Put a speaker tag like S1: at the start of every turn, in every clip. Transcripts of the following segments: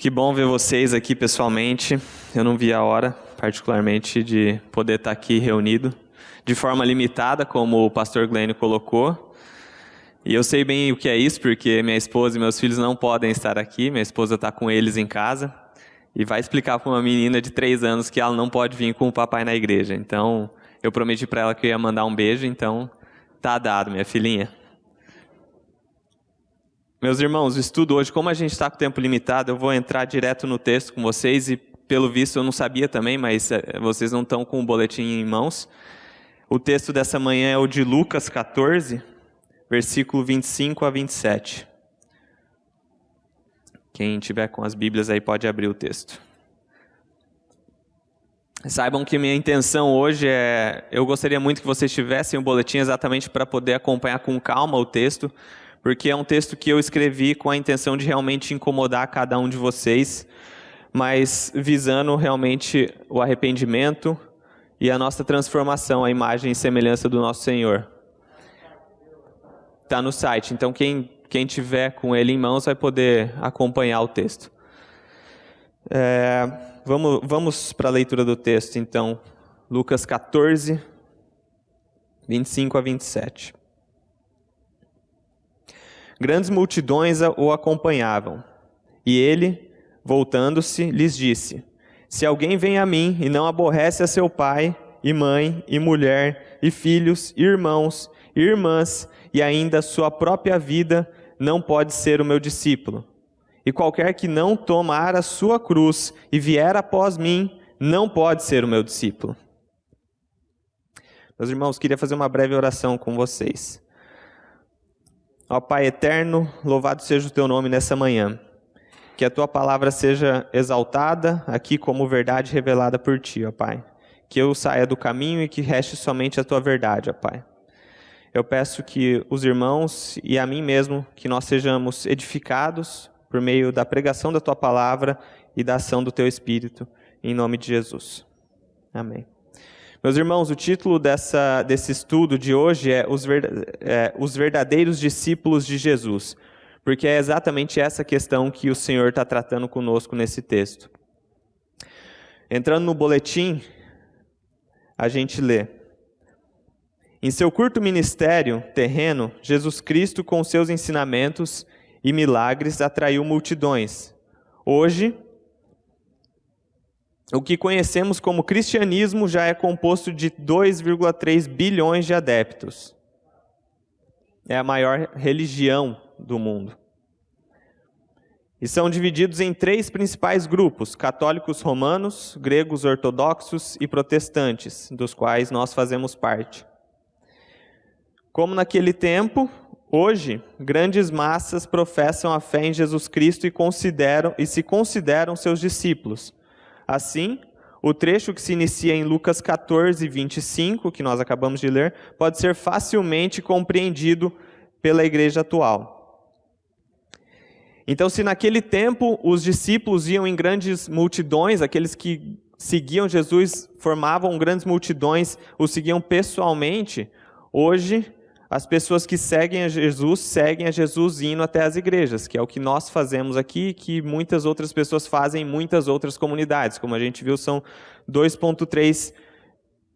S1: Que bom ver vocês aqui pessoalmente. Eu não vi a hora, particularmente, de poder estar aqui reunido de forma limitada, como o pastor Glenn colocou. E eu sei bem o que é isso, porque minha esposa e meus filhos não podem estar aqui. Minha esposa está com eles em casa e vai explicar para uma menina de 3 anos que ela não pode vir com o papai na igreja. Então, eu prometi para ela que eu ia mandar um beijo, então tá dado, minha filhinha. Meus irmãos, o estudo hoje, como a gente está com tempo limitado, eu vou entrar direto no texto com vocês e, pelo visto, eu não sabia também, mas vocês não estão com o boletim em mãos. O texto dessa manhã é o de Lucas 14, versículo 25 a 27. Quem tiver com as Bíblias aí pode abrir o texto. Saibam que minha intenção hoje eu gostaria muito que vocês tivessem o boletim exatamente para poder acompanhar com calma o texto, porque é um texto que eu escrevi com a intenção de realmente incomodar cada um de vocês, mas visando realmente o arrependimento e a nossa transformação, a imagem e semelhança do nosso Senhor. Está no site, então quem tiver com ele em mãos vai poder acompanhar o texto. Vamos para a leitura do texto, então. Lucas 14, 25 a 27. Grandes multidões o acompanhavam, e ele, voltando-se, lhes disse: Se alguém vem a mim e não aborrece a seu pai, e mãe, e mulher, e filhos, e irmãos, e irmãs, e ainda sua própria vida, não pode ser o meu discípulo. E qualquer que não tomar a sua cruz e vier após mim, não pode ser o meu discípulo. Meus irmãos, queria fazer uma breve oração com vocês. Ó Pai eterno, louvado seja o teu nome nessa manhã. Que a tua palavra seja exaltada aqui como verdade revelada por ti, ó Pai. Que eu saia do caminho e que reste somente a tua verdade, ó Pai. Eu peço que os irmãos e a mim mesmo, que nós sejamos edificados por meio da pregação da tua palavra e da ação do teu Espírito, em nome de Jesus. Amém. Meus irmãos, o título desse estudo de hoje é Os Verdadeiros Discípulos de Jesus, porque é exatamente essa questão que o Senhor está tratando conosco nesse texto. Entrando no boletim, a gente lê: Em seu curto ministério terreno, Jesus Cristo, com seus ensinamentos e milagres, atraiu multidões. Hoje, o que conhecemos como cristianismo já é composto de 2,3 bilhões de adeptos. É a maior religião do mundo. E são divididos em 3 principais grupos: católicos romanos, gregos ortodoxos e protestantes, dos quais nós fazemos parte. Como naquele tempo, hoje, grandes massas professam a fé em Jesus Cristo e se consideram seus discípulos. Assim, o trecho que se inicia em Lucas 14, 25, que nós acabamos de ler, pode ser facilmente compreendido pela igreja atual. Então, se naquele tempo os discípulos iam em grandes multidões, aqueles que seguiam Jesus formavam grandes multidões, o seguiam pessoalmente, hoje as pessoas que seguem a Jesus indo até as igrejas, que é o que nós fazemos aqui, que muitas outras pessoas fazem em muitas outras comunidades. Como a gente viu, são 2,3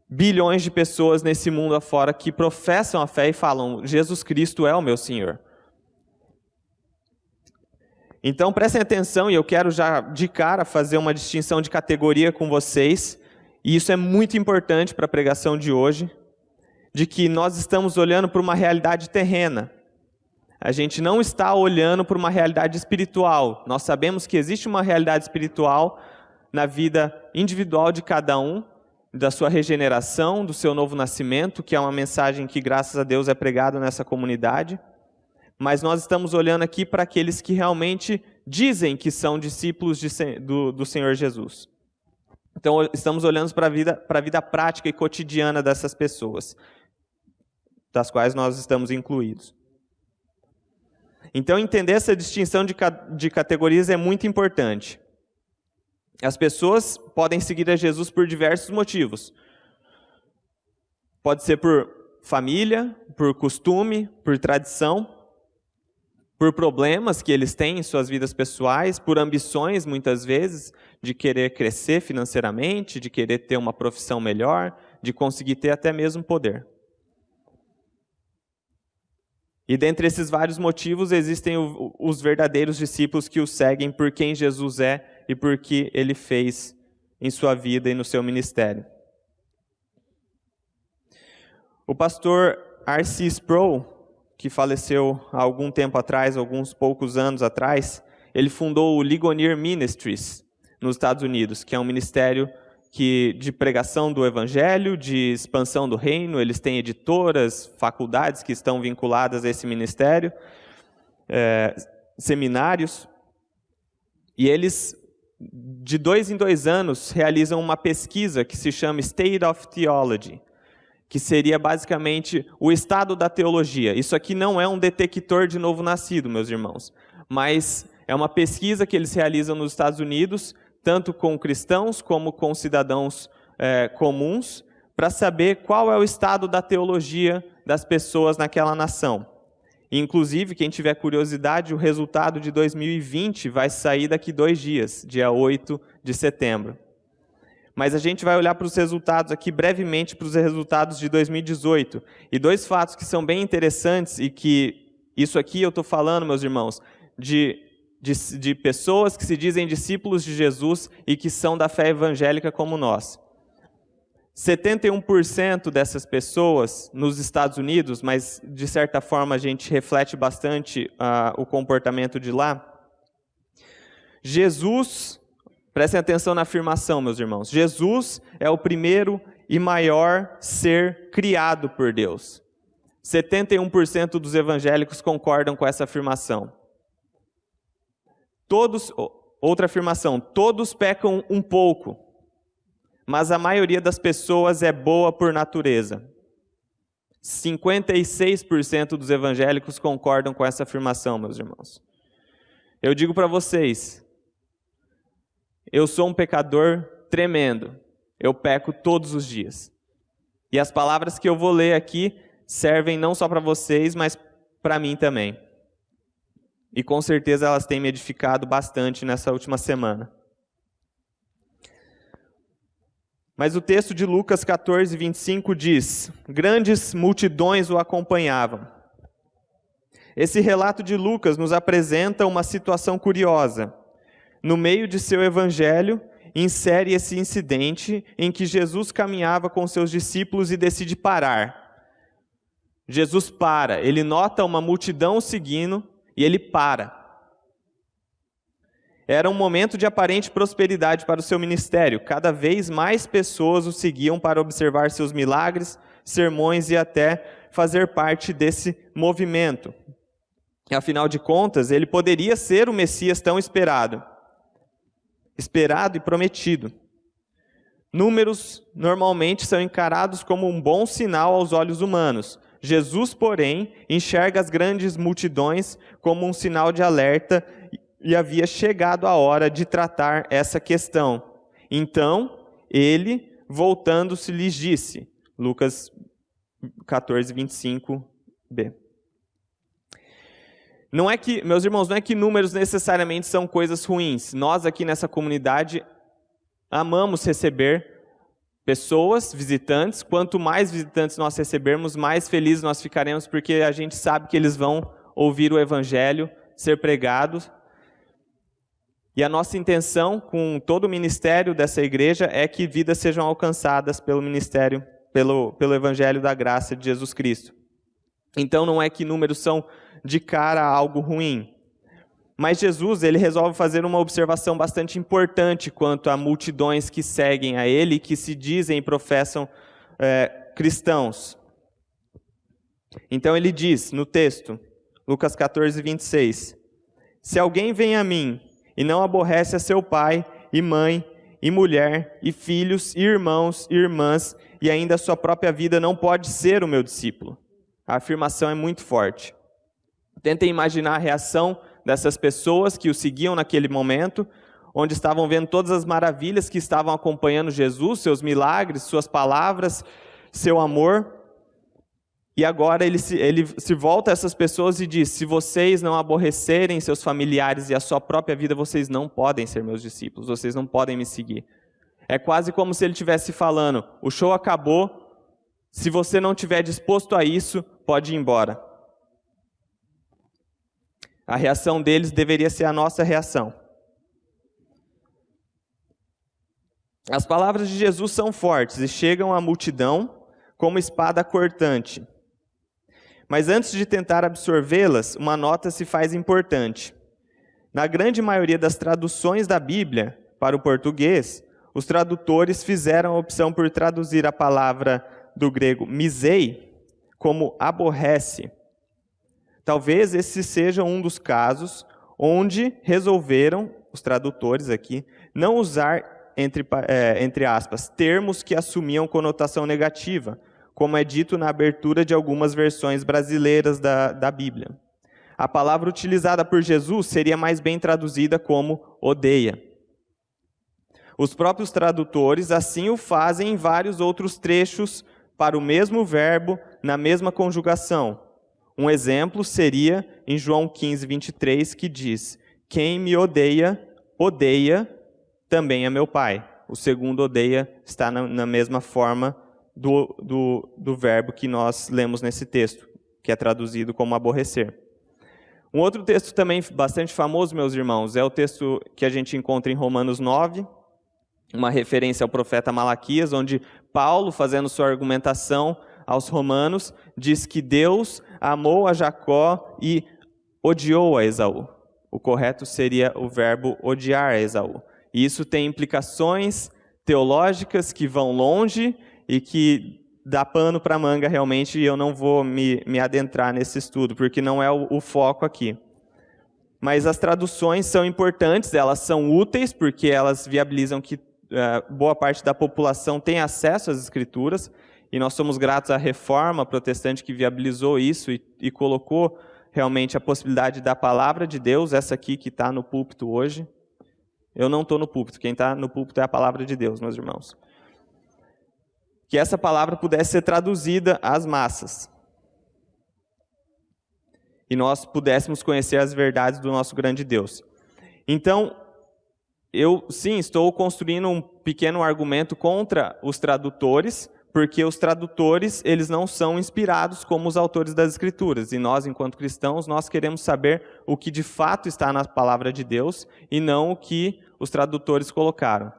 S1: bilhões de pessoas nesse mundo afora que professam a fé e falam: Jesus Cristo é o meu Senhor. Então prestem atenção, e eu quero já de cara fazer uma distinção de categoria com vocês, e isso é muito importante para a pregação de hoje, de que nós estamos olhando para uma realidade terrena. A gente não está olhando para uma realidade espiritual. Nós sabemos que existe uma realidade espiritual na vida individual de cada um, da sua regeneração, do seu novo nascimento, que é uma mensagem que, graças a Deus, é pregada nessa comunidade. Mas nós estamos olhando aqui para aqueles que realmente dizem que são discípulos do Senhor Jesus. Então, estamos olhando para a vida prática e cotidiana dessas pessoas, das quais nós estamos incluídos. Então, entender essa distinção de categorias é muito importante. As pessoas podem seguir a Jesus por diversos motivos. Pode ser por família, por costume, por tradição. por problemas que eles têm em suas vidas pessoais, por ambições, muitas vezes, de querer crescer financeiramente, de querer ter uma profissão melhor, de conseguir ter até mesmo poder. E dentre esses vários motivos, existem os verdadeiros discípulos que o seguem por quem Jesus é e por que ele fez em sua vida e no seu ministério. O pastor R.C. Sproul, que faleceu há algum tempo atrás, alguns poucos anos atrás, ele fundou o Ligonier Ministries nos Estados Unidos, que é um ministério de pregação do evangelho, de expansão do reino. Eles têm editoras, faculdades que estão vinculadas a esse ministério, seminários. E eles, de 2 em 2 anos, realizam uma pesquisa que se chama State of Theology, que seria basicamente o estado da teologia. Isso aqui não é um detector de novo nascido, meus irmãos, mas é uma pesquisa que eles realizam nos Estados Unidos, tanto com cristãos como com cidadãos comuns, para saber qual é o estado da teologia das pessoas naquela nação. Inclusive, quem tiver curiosidade, o resultado de 2020 vai sair daqui 2 dias, dia 8 de setembro. Mas a gente vai olhar para os resultados aqui brevemente, para os resultados de 2018. E 2 fatos que são bem interessantes e que, isso aqui eu estou falando, meus irmãos, de pessoas que se dizem discípulos de Jesus e que são da fé evangélica como nós. 71% dessas pessoas nos Estados Unidos, mas de certa forma a gente reflete bastante o comportamento de lá. Jesus, prestem atenção na afirmação, meus irmãos, Jesus é o primeiro e maior ser criado por Deus. 71% dos evangélicos concordam com essa afirmação. Outra afirmação, todos pecam um pouco, mas a maioria das pessoas é boa por natureza. 56% dos evangélicos concordam com essa afirmação, meus irmãos. Eu digo para vocês, eu sou um pecador tremendo, eu peco todos os dias. E as palavras que eu vou ler aqui servem não só para vocês, mas para mim também. E com certeza elas têm me edificado bastante nessa última semana. Mas o texto de Lucas 14, 25 diz: grandes multidões o acompanhavam. Esse relato de Lucas nos apresenta uma situação curiosa. No meio de seu evangelho, insere esse incidente em que Jesus caminhava com seus discípulos e decide parar. Jesus para, ele nota uma multidão o seguindo, e ele para. Era um momento de aparente prosperidade para o seu ministério. Cada vez mais pessoas o seguiam para observar seus milagres, sermões e até fazer parte desse movimento. Afinal de contas, ele poderia ser o Messias tão esperado e prometido. Números normalmente são encarados como um bom sinal aos olhos humanos. Jesus, porém, enxerga as grandes multidões como um sinal de alerta e havia chegado a hora de tratar essa questão. Então, ele, voltando-se, lhes disse, Lucas 14, 25b. Não é que, meus irmãos, não é que números necessariamente são coisas ruins. Nós aqui nessa comunidade amamos receber pessoas, visitantes. Quanto mais visitantes nós recebermos, mais felizes nós ficaremos, porque a gente sabe que eles vão ouvir o evangelho ser pregado. E a nossa intenção com todo o ministério dessa igreja é que vidas sejam alcançadas pelo ministério, pelo evangelho da graça de Jesus Cristo. Então não é que números são de cara a algo ruim. Mas Jesus, ele resolve fazer uma observação bastante importante quanto a multidões que seguem a ele, que se dizem e professam cristãos. Então ele diz no texto, Lucas 14, 26, se alguém vem a mim e não aborrece a seu pai e mãe e mulher e filhos e irmãos e irmãs e ainda a sua própria vida, não pode ser o meu discípulo. A afirmação é muito forte. Tentem imaginar a reação dessas pessoas que o seguiam naquele momento, onde estavam vendo todas as maravilhas que estavam acompanhando Jesus, seus milagres, suas palavras, seu amor. E agora ele se volta a essas pessoas e diz: se vocês não aborrecerem seus familiares e a sua própria vida, vocês não podem ser meus discípulos, vocês não podem me seguir. É quase como se ele estivesse falando: o show acabou, se você não estiver disposto a isso, pode ir embora. A reação deles deveria ser a nossa reação. As palavras de Jesus são fortes e chegam à multidão como espada cortante. Mas antes de tentar absorvê-las, uma nota se faz importante. Na grande maioria das traduções da Bíblia para o português, os tradutores fizeram a opção por traduzir a palavra do grego misei como aborrece. Talvez esse seja um dos casos onde resolveram, os tradutores aqui, não usar, entre aspas, termos que assumiam conotação negativa, como é dito na abertura de algumas versões brasileiras da Bíblia. A palavra utilizada por Jesus seria mais bem traduzida como odeia. Os próprios tradutores assim o fazem em vários outros trechos para o mesmo verbo, na mesma conjugação. Um exemplo seria em João 15, 23, que diz: quem me odeia, odeia também a meu Pai. O segundo odeia está na mesma forma do verbo que nós lemos nesse texto, que é traduzido como aborrecer. Um outro texto também bastante famoso, meus irmãos, é o texto que a gente encontra em Romanos 9, uma referência ao profeta Malaquias, onde Paulo, fazendo sua argumentação aos romanos, diz que Deus amou a Jacó e odiou a Esaú. O correto seria o verbo odiar a Esaú. E isso tem implicações teológicas que vão longe e que dá pano para manga realmente, e eu não vou me adentrar nesse estudo, porque não é o foco aqui. Mas as traduções são importantes, elas são úteis, porque elas viabilizam que boa parte da população tenha acesso às Escrituras, e nós somos gratos à Reforma Protestante que viabilizou isso e colocou realmente a possibilidade da palavra de Deus, essa aqui que está no púlpito hoje. Eu não estou no púlpito, quem está no púlpito é a palavra de Deus, meus irmãos. Que essa palavra pudesse ser traduzida às massas. E nós pudéssemos conhecer as verdades do nosso grande Deus. Então, eu sim estou construindo um pequeno argumento contra os tradutores, porque os tradutores, eles não são inspirados como os autores das Escrituras. E nós, enquanto cristãos, nós queremos saber o que de fato está na palavra de Deus e não o que os tradutores colocaram.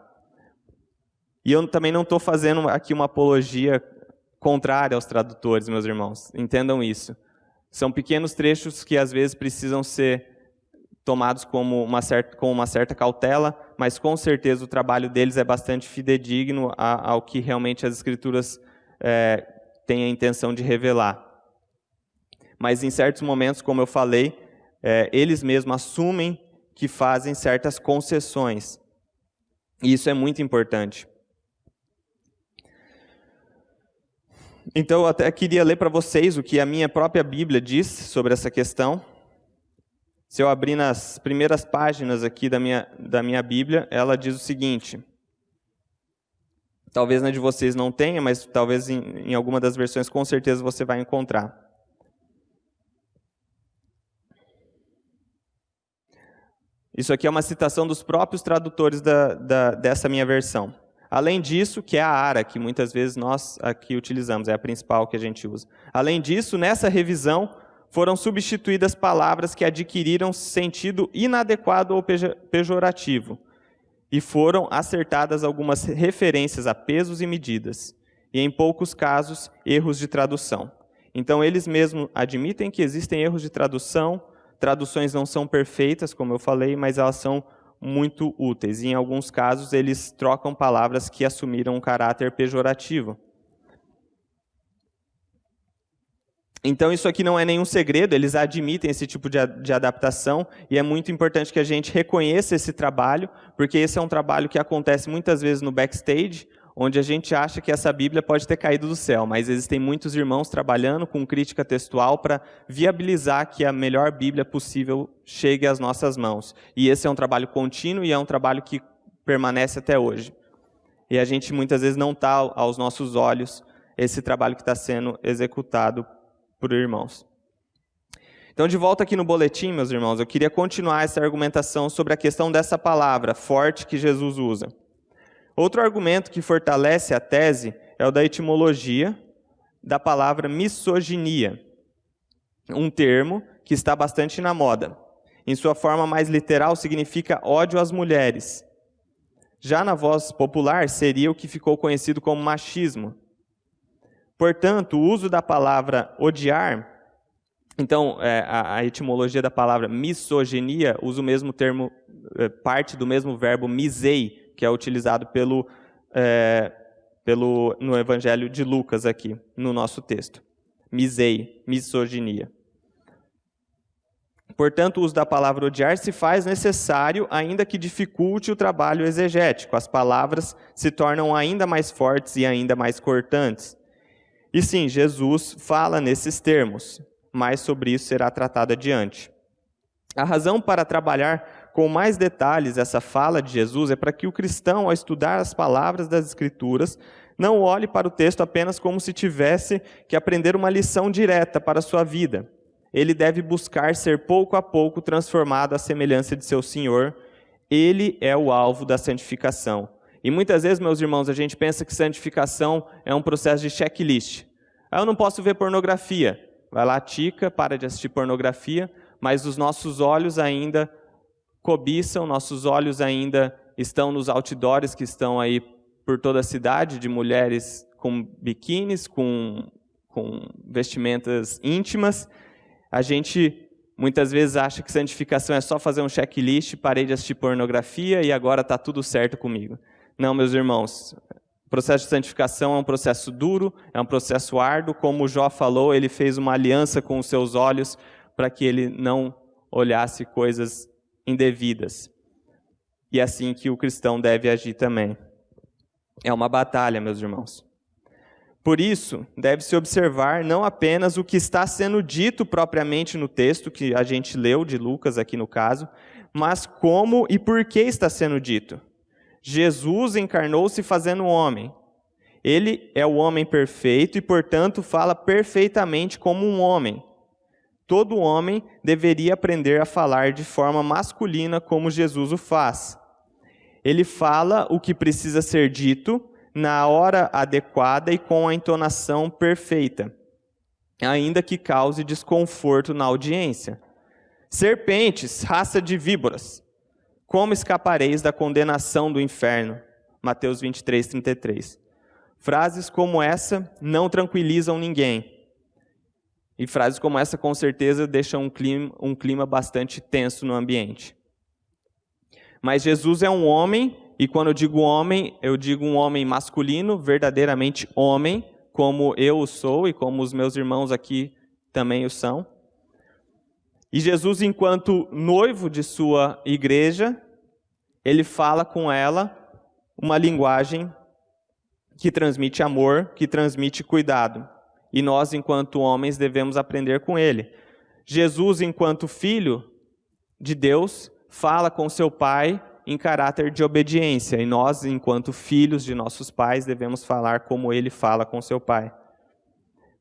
S1: E eu também não estou fazendo aqui uma apologia contrária aos tradutores, meus irmãos. Entendam isso. São pequenos trechos que às vezes precisam ser tomados com uma certa cautela, mas com certeza o trabalho deles é bastante fidedigno ao que realmente as Escrituras têm a intenção de revelar. Mas em certos momentos, como eu falei, eles mesmos assumem que fazem certas concessões. E isso é muito importante. Então, eu até queria ler para vocês o que a minha própria Bíblia diz sobre essa questão. Se eu abrir nas primeiras páginas aqui da minha Bíblia, ela diz o seguinte. Talvez na de vocês não tenha, mas talvez em alguma das versões com certeza você vai encontrar. Isso aqui é uma citação dos próprios tradutores dessa minha versão. Além disso, que é a ARA, que muitas vezes nós aqui utilizamos, é a principal que a gente usa. Além disso, nessa revisão, foram substituídas palavras que adquiriram sentido inadequado ou pejorativo, e foram acertadas algumas referências a pesos e medidas, e em poucos casos, erros de tradução. Então, eles mesmos admitem que existem erros de tradução, traduções não são perfeitas, como eu falei, mas elas são muito úteis. E, em alguns casos, eles trocam palavras que assumiram um caráter pejorativo. Então, isso aqui não é nenhum segredo, eles admitem esse tipo de adaptação, e é muito importante que a gente reconheça esse trabalho, porque esse é um trabalho que acontece muitas vezes no backstage, onde a gente acha que essa Bíblia pode ter caído do céu, mas existem muitos irmãos trabalhando com crítica textual para viabilizar que a melhor Bíblia possível chegue às nossas mãos. E esse é um trabalho contínuo e é um trabalho que permanece até hoje. E a gente muitas vezes não está aos nossos olhos esse trabalho que está sendo executado por irmãos. Então, de volta aqui no boletim, meus irmãos, eu queria continuar essa argumentação sobre a questão dessa palavra forte que Jesus usa. Outro argumento que fortalece a tese é o da etimologia da palavra misoginia, um termo que está bastante na moda. Em sua forma mais literal, significa ódio às mulheres. Já na voz popular, seria o que ficou conhecido como machismo. Portanto, o uso da palavra odiar, então, a etimologia da palavra misoginia usa o mesmo termo, parte do mesmo verbo misei, que é utilizado no Evangelho de Lucas aqui, no nosso texto. Misei, misoginia. Portanto, o uso da palavra odiar se faz necessário, ainda que dificulte o trabalho exegético. As palavras se tornam ainda mais fortes e ainda mais cortantes. E sim, Jesus fala nesses termos, mas sobre isso será tratado adiante. A razão para trabalhar com mais detalhes essa fala de Jesus é para que o cristão, ao estudar as palavras das Escrituras, não olhe para o texto apenas como se tivesse que aprender uma lição direta para a sua vida. Ele deve buscar ser pouco a pouco transformado à semelhança de seu Senhor. Ele é o alvo da santificação. E muitas vezes, meus irmãos, a gente pensa que santificação é um processo de checklist. Eu não posso ver pornografia. Vai lá, tica, para de assistir pornografia, mas os nossos olhos ainda cobiçam, nossos olhos ainda estão nos outdoors que estão aí por toda a cidade, de mulheres com biquínis, com vestimentas íntimas. A gente muitas vezes acha que santificação é só fazer um checklist, parei de assistir pornografia e agora está tudo certo comigo. Não, meus irmãos, o processo de santificação é um processo duro, é um processo árduo. Como Jó falou, ele fez uma aliança com os seus olhos para que ele não olhasse coisas indevidas. E é assim que o cristão deve agir também. É uma batalha, meus irmãos. Por isso, deve-se observar não apenas o que está sendo dito propriamente no texto que a gente leu, de Lucas aqui no caso, mas como e por que está sendo dito. Jesus encarnou-se fazendo homem. Ele é o homem perfeito e, portanto, fala perfeitamente como um homem. Todo homem deveria aprender a falar de forma masculina como Jesus o faz. Ele fala o que precisa ser dito na hora adequada e com a entonação perfeita, ainda que cause desconforto na audiência. Serpentes, raça de víboras, como escapareis da condenação do inferno? Mateus 23, 33. Frases como essa não tranquilizam ninguém. E frases como essa, com certeza, deixam um clima bastante tenso no ambiente. Mas Jesus é um homem, e quando eu digo homem, eu digo um homem masculino, verdadeiramente homem, como eu o sou e como os meus irmãos aqui também o são. E Jesus, enquanto noivo de sua igreja, ele fala com ela uma linguagem que transmite amor, que transmite cuidado. E nós, enquanto homens, devemos aprender com ele. Jesus, enquanto filho de Deus, fala com seu pai em caráter de obediência. E nós, enquanto filhos de nossos pais, devemos falar como ele fala com seu pai.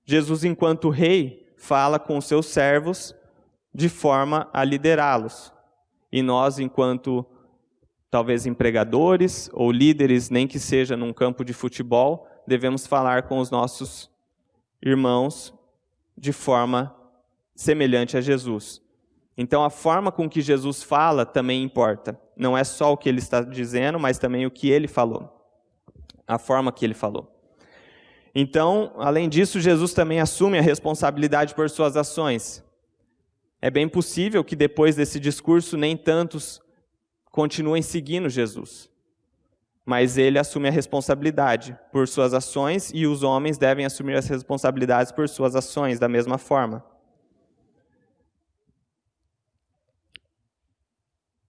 S1: Jesus, enquanto rei, fala com seus servos de forma a liderá-los. E nós, enquanto talvez empregadores ou líderes, nem que seja num campo de futebol, devemos falar com os nossos irmãos de forma semelhante a Jesus. Então, a forma com que Jesus fala também importa. Não é só o que ele está dizendo, mas também o que ele falou. A forma que ele falou. Então, além disso, Jesus também assume a responsabilidade por suas ações. É bem possível que depois desse discurso nem tantos continuem seguindo Jesus. Mas ele assume a responsabilidade por suas ações e os homens devem assumir as responsabilidades por suas ações da mesma forma.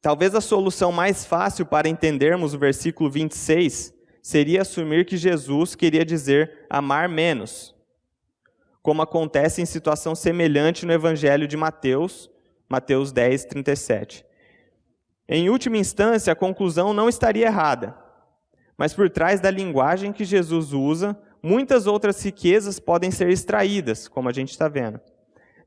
S1: Talvez a solução mais fácil para entendermos o versículo 26 seria assumir que Jesus queria dizer amar menos, como acontece em situação semelhante no Evangelho de Mateus, Mateus 10, 37. Em última instância, a conclusão não estaria errada, mas por trás da linguagem que Jesus usa, muitas outras riquezas podem ser extraídas, como a gente está vendo,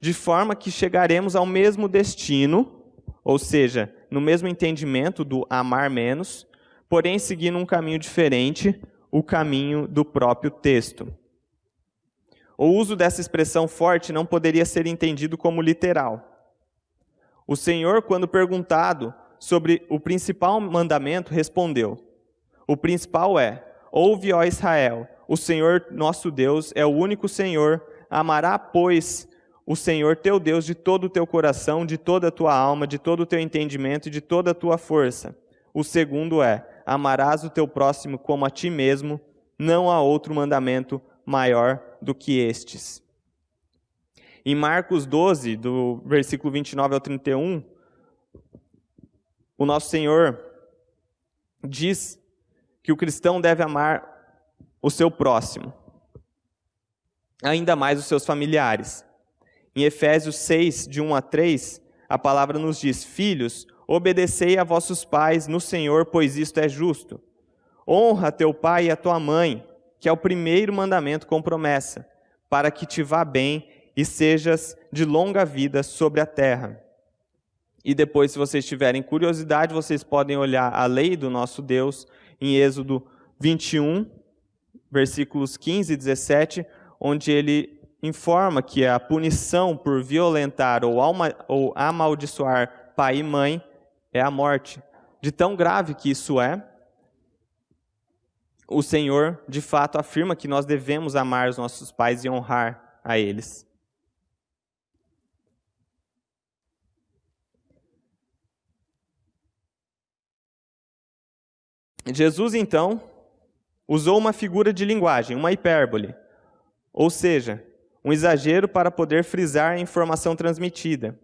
S1: de forma que chegaremos ao mesmo destino, ou seja, no mesmo entendimento do amar menos, porém seguindo um caminho diferente, o caminho do próprio texto. O uso dessa expressão forte não poderia ser entendido como literal. O Senhor, quando perguntado sobre o principal mandamento, respondeu: o principal é: ouve, ó Israel, o Senhor nosso Deus é o único Senhor. Amará, pois, o Senhor teu Deus de todo o teu coração, de toda a tua alma, de todo o teu entendimento e de toda a tua força. O segundo é: amarás o teu próximo como a ti mesmo. Não há outro mandamento maior do que estes. Em Marcos 12, do versículo 29 ao 31, o nosso Senhor diz que o cristão deve amar o seu próximo, ainda mais os seus familiares. Em Efésios 6, de 1 a 3, a palavra nos diz: filhos, obedecei a vossos pais no Senhor, pois isto é justo. Honra teu pai e a tua mãe, que é o primeiro mandamento com promessa, para que te vá bem e sejas de longa vida sobre a terra. E depois, se vocês tiverem curiosidade, vocês podem olhar a lei do nosso Deus em Êxodo 21, versículos 15 e 17, onde ele informa que a punição por violentar ou amaldiçoar pai e mãe é a morte. De tão grave que isso é, o Senhor, de fato, afirma que nós devemos amar os nossos pais e honrar a eles. Jesus, então, usou uma figura de linguagem, uma hipérbole, ou seja, um exagero para poder frisar a informação transmitida.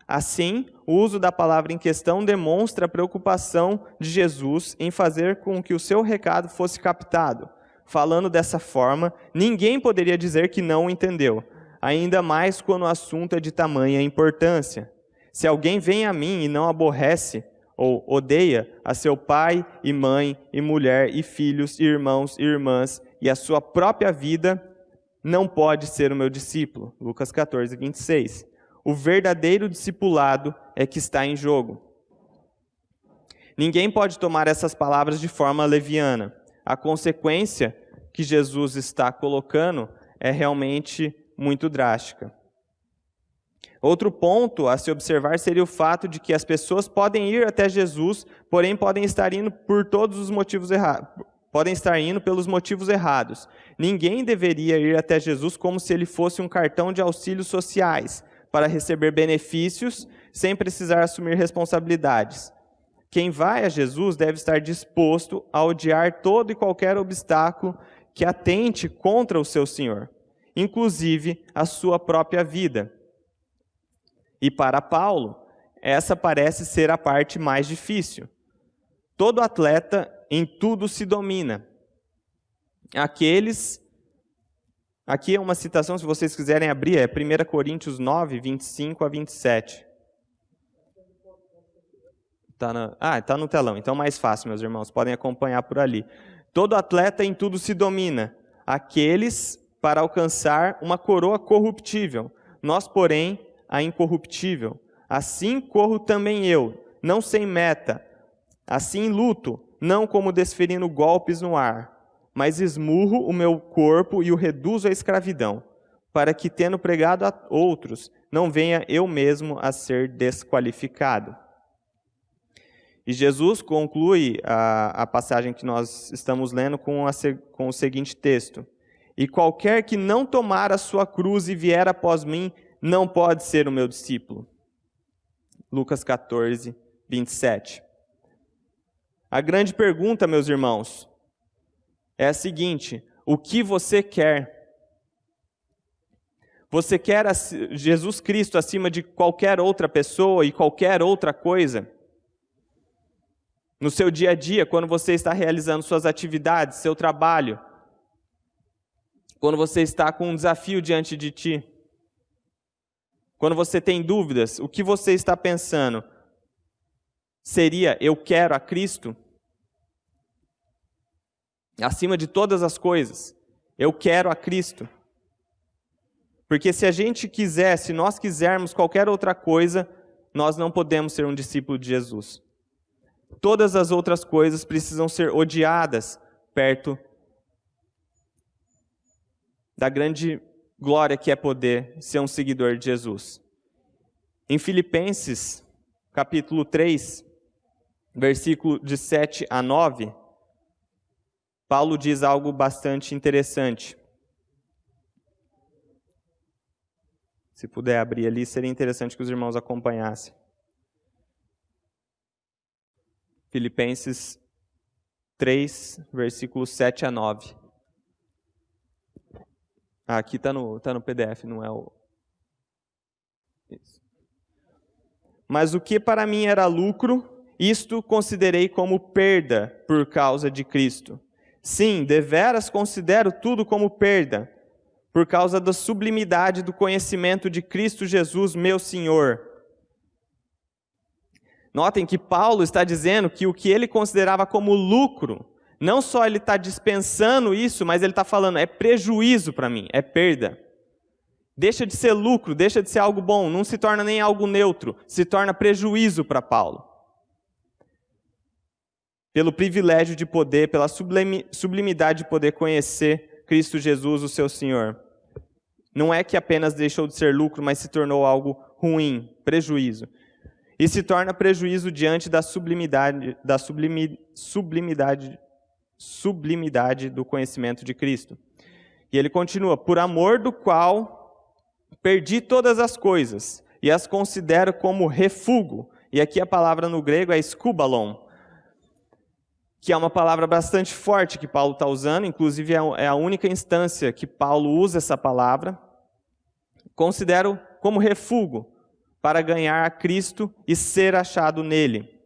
S1: Assim, o uso da palavra em questão demonstra a preocupação de Jesus em fazer com que o seu recado fosse captado. Falando dessa forma, ninguém poderia dizer que não o entendeu, ainda mais quando o assunto é de tamanha importância. Se alguém vem a mim e não aborrece ou odeia a seu pai e mãe e mulher e filhos e irmãos e irmãs e a sua própria vida, não pode ser o meu discípulo. Lucas 14, 26. O verdadeiro discipulado é que está em jogo. Ninguém pode tomar essas palavras de forma leviana. A consequência que Jesus está colocando é realmente muito drástica. Outro ponto a se observar seria o fato de que as pessoas podem ir até Jesus, porém podem estar indo por todos os motivos errados. Podem estar indo pelos motivos errados. Ninguém deveria ir até Jesus como se ele fosse um cartão de auxílios sociais, para receber benefícios sem precisar assumir responsabilidades. Quem vai a Jesus deve estar disposto a odiar todo e qualquer obstáculo que atente contra o seu Senhor, inclusive a sua própria vida. E para Paulo, essa parece ser a parte mais difícil. Todo atleta em tudo se domina. Aqui é uma citação, se vocês quiserem abrir, é 1 Coríntios 9, 25 a 27. Está no telão, então mais fácil, meus irmãos, podem acompanhar por ali. Todo atleta em tudo se domina, aqueles para alcançar uma coroa corruptível, nós, porém, a incorruptível. Assim corro também eu, não sem meta, assim luto, não como desferindo golpes no ar, mas esmurro o meu corpo e o reduzo à escravidão, para que, tendo pregado a outros, não venha eu mesmo a ser desqualificado. E Jesus conclui a passagem que nós estamos lendo com o seguinte texto: e qualquer que não tomar a sua cruz e vier após mim, não pode ser o meu discípulo. Lucas 14, 27. A grande pergunta, meus irmãos, é a seguinte: o que você quer? Você quer Jesus Cristo acima de qualquer outra pessoa e qualquer outra coisa? No seu dia a dia, quando você está realizando suas atividades, seu trabalho, quando você está com um desafio diante de ti, quando você tem dúvidas, o que você está pensando? Seria, eu quero a Cristo acima de todas as coisas? Eu quero a Cristo. Porque se nós quisermos qualquer outra coisa, nós não podemos ser um discípulo de Jesus. Todas as outras coisas precisam ser odiadas perto da grande glória que é poder ser um seguidor de Jesus. Em Filipenses, capítulo 3, versículo de 7 a 9, Paulo diz algo bastante interessante. Se puder abrir ali, seria interessante que os irmãos acompanhassem. Filipenses 3, versículos 7 a 9. Aqui está no PDF, não é o... Isso. Mas o que para mim era lucro, isto considerei como perda por causa de Cristo. Sim, deveras considero tudo como perda, por causa da sublimidade do conhecimento de Cristo Jesus, meu Senhor. Notem que Paulo está dizendo que o que ele considerava como lucro, não só ele está dispensando isso, mas ele está falando, é prejuízo para mim, é perda. Deixa de ser lucro, deixa de ser algo bom, não se torna nem algo neutro, se torna prejuízo para Paulo. Pelo privilégio de poder, pela sublimidade de poder conhecer Cristo Jesus, o seu Senhor. Não é que apenas deixou de ser lucro, mas se tornou algo ruim, prejuízo. E se torna prejuízo diante da sublimidade do conhecimento de Cristo. E ele continua, por amor do qual perdi todas as coisas e as considero como refúgio. E aqui a palavra no grego é skubalon, que é uma palavra bastante forte que Paulo está usando, inclusive é a única instância que Paulo usa essa palavra. Considero como refúgio para ganhar a Cristo e ser achado nele.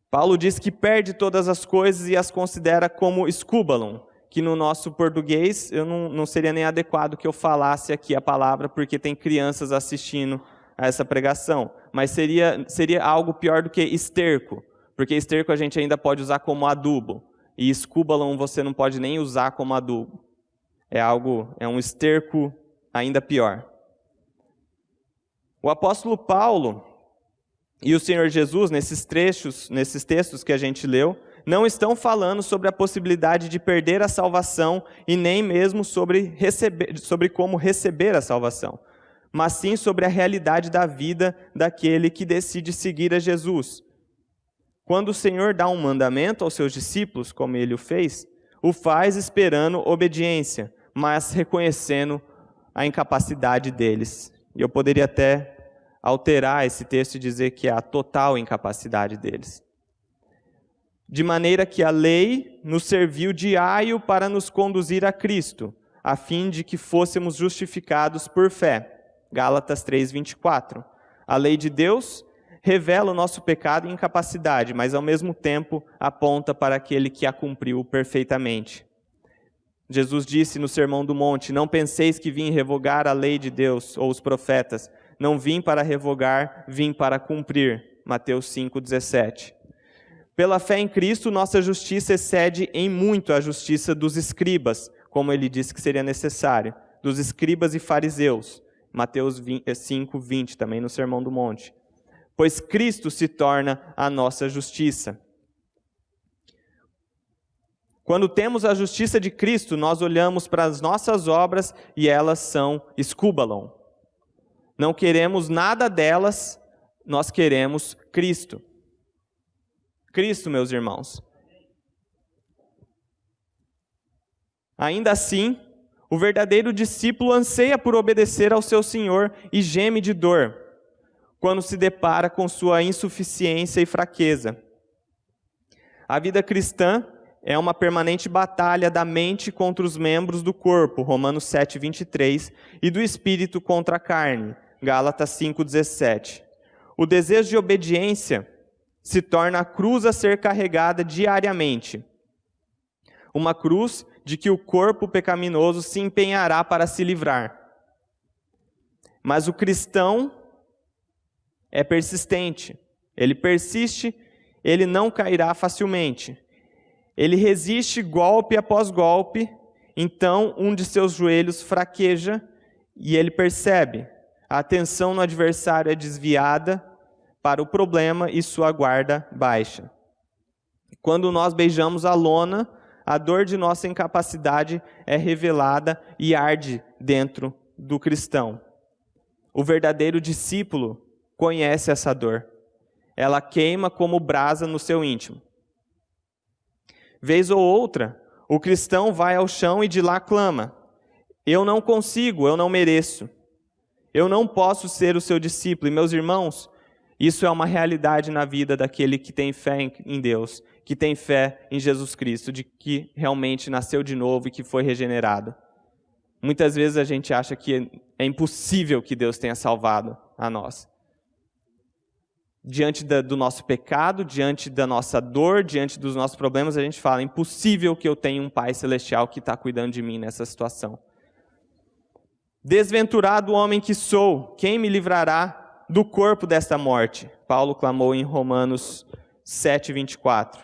S1: Paulo diz que perde todas as coisas e as considera como skubalon, que no nosso português não seria nem adequado que eu falasse aqui a palavra, porque tem crianças assistindo a essa pregação. Mas seria algo pior do que esterco, porque esterco a gente ainda pode usar como adubo, e skubalon você não pode nem usar como adubo. É um esterco ainda pior. O apóstolo Paulo e o Senhor Jesus, nesses textos que a gente leu, não estão falando sobre a possibilidade de perder a salvação e nem mesmo sobre como receber a salvação, mas sim sobre a realidade da vida daquele que decide seguir a Jesus. Quando o Senhor dá um mandamento aos seus discípulos, como ele o faz esperando obediência, mas reconhecendo a incapacidade deles. E eu poderia até alterar esse texto e dizer que é a total incapacidade deles. De maneira que a lei nos serviu de aio para nos conduzir a Cristo, a fim de que fôssemos justificados por fé. Gálatas 3:24. A lei de Deus revela o nosso pecado e incapacidade, mas ao mesmo tempo aponta para aquele que a cumpriu perfeitamente. Jesus disse no Sermão do Monte, não penseis que vim revogar a lei de Deus ou os profetas. Não vim para revogar, vim para cumprir. Mateus 5:17. Pela fé em Cristo, nossa justiça excede em muito a justiça dos escribas, como ele disse que seria necessário, dos escribas e fariseus. Mateus 5:20, também no Sermão do Monte. Pois Cristo se torna a nossa justiça. Quando temos a justiça de Cristo, nós olhamos para as nossas obras e elas são skubalon. Não queremos nada delas, nós queremos Cristo. Cristo, meus irmãos. Ainda assim, o verdadeiro discípulo anseia por obedecer ao seu Senhor e geme de dor, quando se depara com sua insuficiência e fraqueza. A vida cristã é uma permanente batalha da mente contra os membros do corpo, Romanos 7:23, e do espírito contra a carne, Gálatas 5:17. O desejo de obediência se torna a cruz a ser carregada diariamente. Uma cruz de que o corpo pecaminoso se empenhará para se livrar. Mas o cristão é persistente. Ele persiste, ele não cairá facilmente. Ele resiste golpe após golpe então um de seus joelhos fraqueja e ele percebe. A atenção no adversário é desviada para o problema e sua guarda baixa. Quando nós beijamos a lona, a dor de nossa incapacidade é revelada e arde dentro do cristão. O verdadeiro discípulo conhece essa dor. Ela queima como brasa no seu íntimo. Vez ou outra, o cristão vai ao chão e de lá clama: eu não consigo, eu não mereço. Eu não posso ser o seu discípulo. E meus irmãos, isso é uma realidade na vida daquele que tem fé em Deus, que tem fé em Jesus Cristo, de que realmente nasceu de novo e que foi regenerado. Muitas vezes a gente acha que é impossível que Deus tenha salvado a nós. Diante do nosso pecado, diante da nossa dor, diante dos nossos problemas, a gente fala: é impossível que eu tenha um Pai Celestial que está cuidando de mim nessa situação. Desventurado homem que sou, quem me livrará do corpo desta morte? Paulo clamou em Romanos 7:24.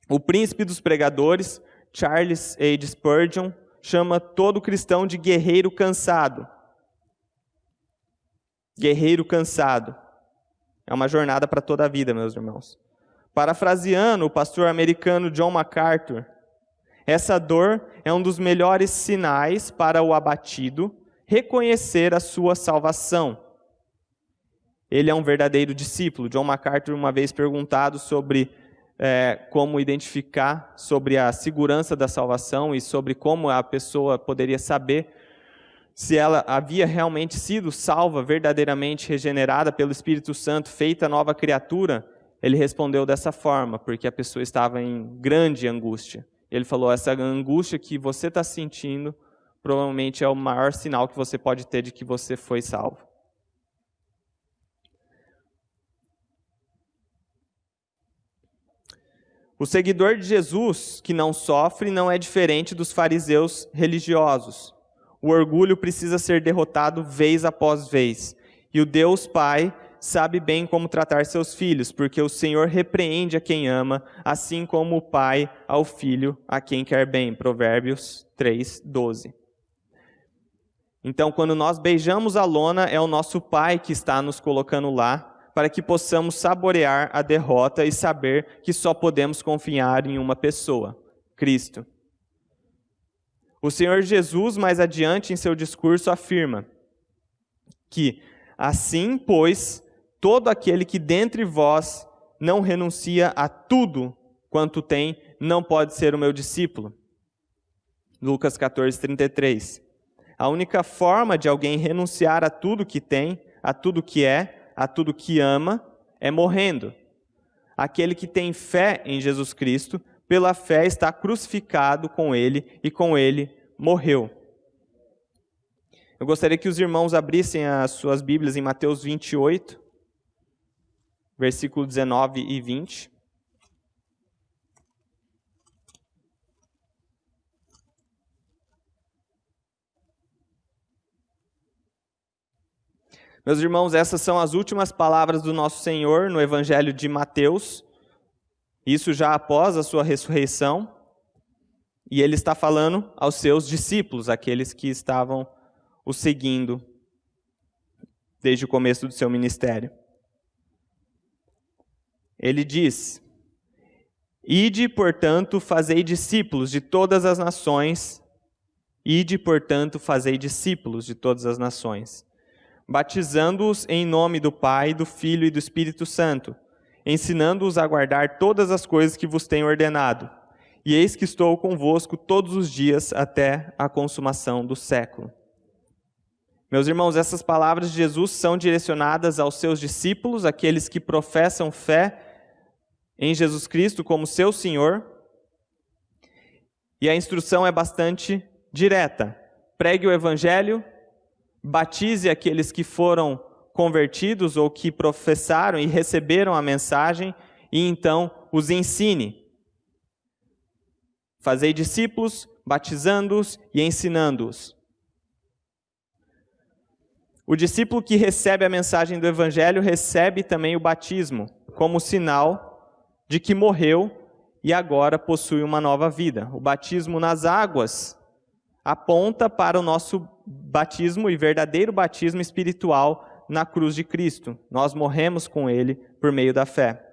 S1: O príncipe dos pregadores, Charles A. Spurgeon, chama todo cristão de guerreiro cansado. Guerreiro cansado. É uma jornada para toda a vida, meus irmãos. Parafraseando o pastor americano John MacArthur, essa dor é um dos melhores sinais para o abatido reconhecer a sua salvação. Ele é um verdadeiro discípulo. John MacArthur, uma vez perguntado sobre como identificar, sobre a segurança da salvação e sobre como a pessoa poderia saber se ela havia realmente sido salva, verdadeiramente regenerada pelo Espírito Santo, feita nova criatura, ele respondeu dessa forma: porque a pessoa estava em grande angústia. Ele falou: essa angústia que você está sentindo provavelmente é o maior sinal que você pode ter de que você foi salvo. O seguidor de Jesus que não sofre não é diferente dos fariseus religiosos. O orgulho precisa ser derrotado vez após vez. E o Deus Pai sabe bem como tratar seus filhos, porque o Senhor repreende a quem ama, assim como o Pai ao Filho a quem quer bem. Provérbios 3:12. Então, quando nós beijamos a lona, é o nosso Pai que está nos colocando lá, para que possamos saborear a derrota e saber que só podemos confiar em uma pessoa, Cristo. O Senhor Jesus, mais adiante em seu discurso, afirma que, assim, pois, todo aquele que dentre vós não renuncia a tudo quanto tem, não pode ser o meu discípulo. Lucas 14:33. A única forma de alguém renunciar a tudo que tem, a tudo que é, a tudo que ama, é morrendo. Aquele que tem fé em Jesus Cristo, pela fé está crucificado com Ele e com Ele morreu. Eu gostaria que os irmãos abrissem as suas Bíblias em Mateus 28, versículo 19 e 20. Meus irmãos, essas são as últimas palavras do nosso Senhor no Evangelho de Mateus, isso já após a sua ressurreição, e ele está falando aos seus discípulos, aqueles que estavam o seguindo desde o começo do seu ministério. Ele diz: ide, portanto, fazei discípulos de todas as nações, ide, portanto, fazei discípulos de todas as nações, batizando-os em nome do Pai, do Filho e do Espírito Santo, ensinando-os a guardar todas as coisas que vos tenho ordenado. E eis que estou convosco todos os dias até a consumação do século. Meus irmãos, essas palavras de Jesus são direcionadas aos seus discípulos, aqueles que professam fé em Jesus Cristo como seu Senhor. E a instrução é bastante direta. Pregue o Evangelho, batize aqueles que foram convertidos ou que professaram e receberam a mensagem, e então os ensine. Fazei discípulos, batizando-os e ensinando-os. O discípulo que recebe a mensagem do Evangelho recebe também o batismo, como sinal de que morreu e agora possui uma nova vida. O batismo nas águas aponta para o nosso batismo e verdadeiro batismo espiritual na cruz de Cristo. Nós morremos com Ele por meio da fé.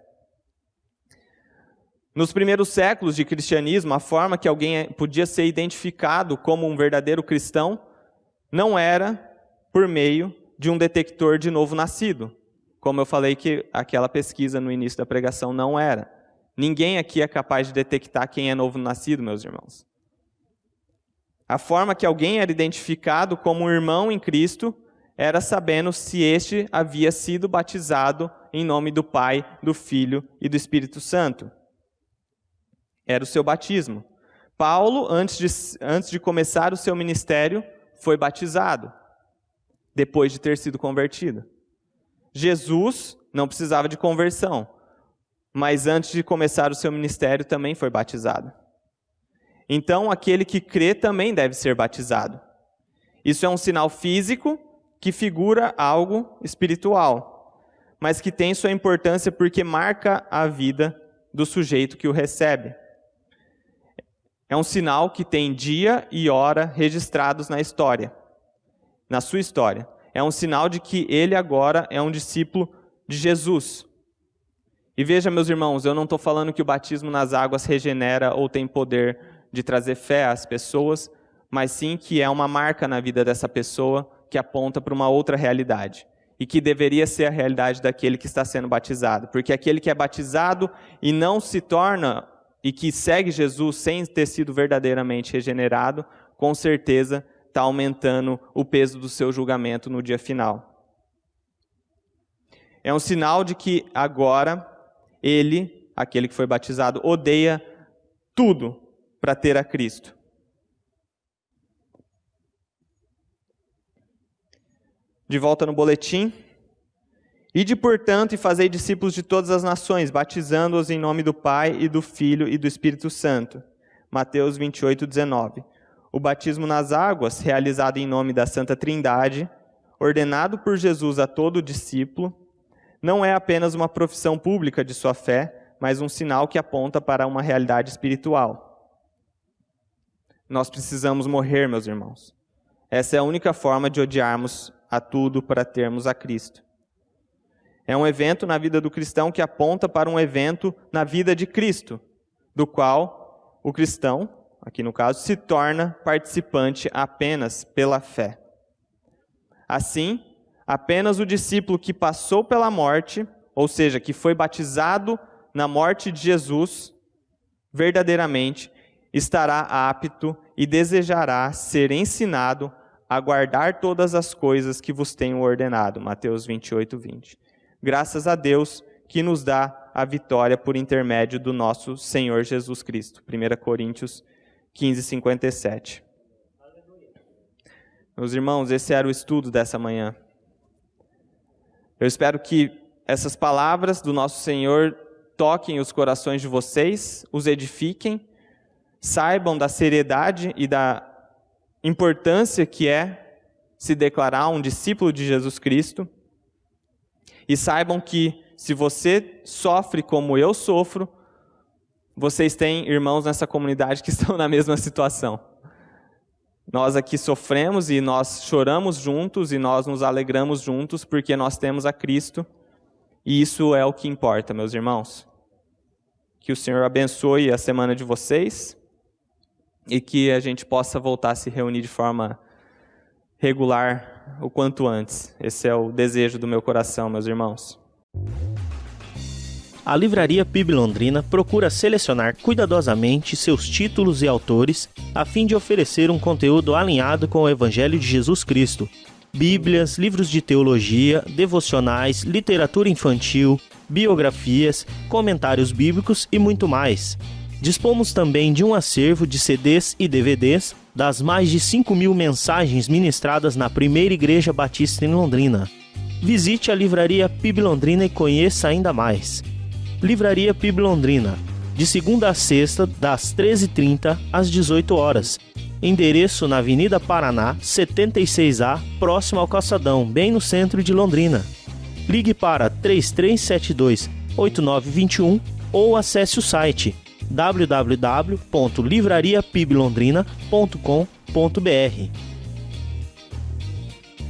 S1: Nos primeiros séculos de cristianismo, a forma que alguém podia ser identificado como um verdadeiro cristão não era por meio de um detector de novo nascido. Como eu falei que aquela pesquisa no início da pregação não era. Ninguém aqui é capaz de detectar quem é novo nascido, meus irmãos. A forma que alguém era identificado como um irmão em Cristo era sabendo se este havia sido batizado em nome do Pai, do Filho e do Espírito Santo. Era o seu batismo. Paulo, antes de começar o seu ministério, foi batizado, depois de ter sido convertido. Jesus não precisava de conversão, mas antes de começar o seu ministério também foi batizado. Então, aquele que crê também deve ser batizado. Isso é um sinal físico que figura algo espiritual, mas que tem sua importância porque marca a vida do sujeito que o recebe. É um sinal que tem dia e hora registrados na história, na sua história. É um sinal de que ele agora é um discípulo de Jesus. E veja, meus irmãos, eu não estou falando que o batismo nas águas regenera ou tem poder de trazer fé às pessoas, mas sim que é uma marca na vida dessa pessoa que aponta para uma outra realidade. E que deveria ser a realidade daquele que está sendo batizado. Porque aquele que é batizado e não se torna, e que segue Jesus sem ter sido verdadeiramente regenerado, com certeza está aumentando o peso do seu julgamento no dia final. É um sinal de que agora ele, aquele que foi batizado, odeia tudo para ter a Cristo. De volta no boletim. Ide, portanto, e fazei discípulos de todas as nações, batizando-os em nome do Pai e do Filho e do Espírito Santo. Mateus 28, 19. O batismo nas águas, realizado em nome da Santa Trindade, ordenado por Jesus a todo discípulo, não é apenas uma profissão pública de sua fé, mas um sinal que aponta para uma realidade espiritual. Nós precisamos morrer, meus irmãos. Essa é a única forma de odiarmos a tudo para termos a Cristo. É um evento na vida do cristão que aponta para um evento na vida de Cristo, do qual o cristão, aqui no caso, se torna participante apenas pela fé. Assim, apenas o discípulo que passou pela morte, ou seja, que foi batizado na morte de Jesus, verdadeiramente estará apto e desejará ser ensinado a guardar todas as coisas que vos tenho ordenado. Mateus 28, 20. Graças a Deus que nos dá a vitória por intermédio do nosso Senhor Jesus Cristo. 1 Coríntios 15, 57. Meus irmãos, esse era o estudo dessa manhã. Eu espero que essas palavras do nosso Senhor toquem os corações de vocês, os edifiquem, saibam da seriedade e da importância que é se declarar um discípulo de Jesus Cristo. E saibam que, se você sofre como eu sofro, vocês têm irmãos nessa comunidade que estão na mesma situação. Nós aqui sofremos e nós choramos juntos e nós nos alegramos juntos porque nós temos a Cristo. E isso é o que importa, meus irmãos. Que o Senhor abençoe a semana de vocês e que a gente possa voltar a se reunir de forma regular o quanto antes. Esse é o desejo do meu coração, meus irmãos.
S2: A Livraria PIB Londrina procura selecionar cuidadosamente seus títulos e autores a fim de oferecer um conteúdo alinhado com o Evangelho de Jesus Cristo. Bíblias, livros de teologia, devocionais, literatura infantil, biografias, comentários bíblicos e muito mais. Dispomos também de um acervo de CDs e DVDs das mais de 5.000 mensagens ministradas na Primeira Igreja Batista em Londrina. Visite a Livraria PIB Londrina e conheça ainda mais. Livraria PIB Londrina, de segunda a sexta, das 13h30 às 18 horas. Endereço na Avenida Paraná, 76A, próximo ao Calçadão, bem no centro de Londrina. Ligue para 3372-8921 ou acesse o site www.livrariapiblondrina.com.br.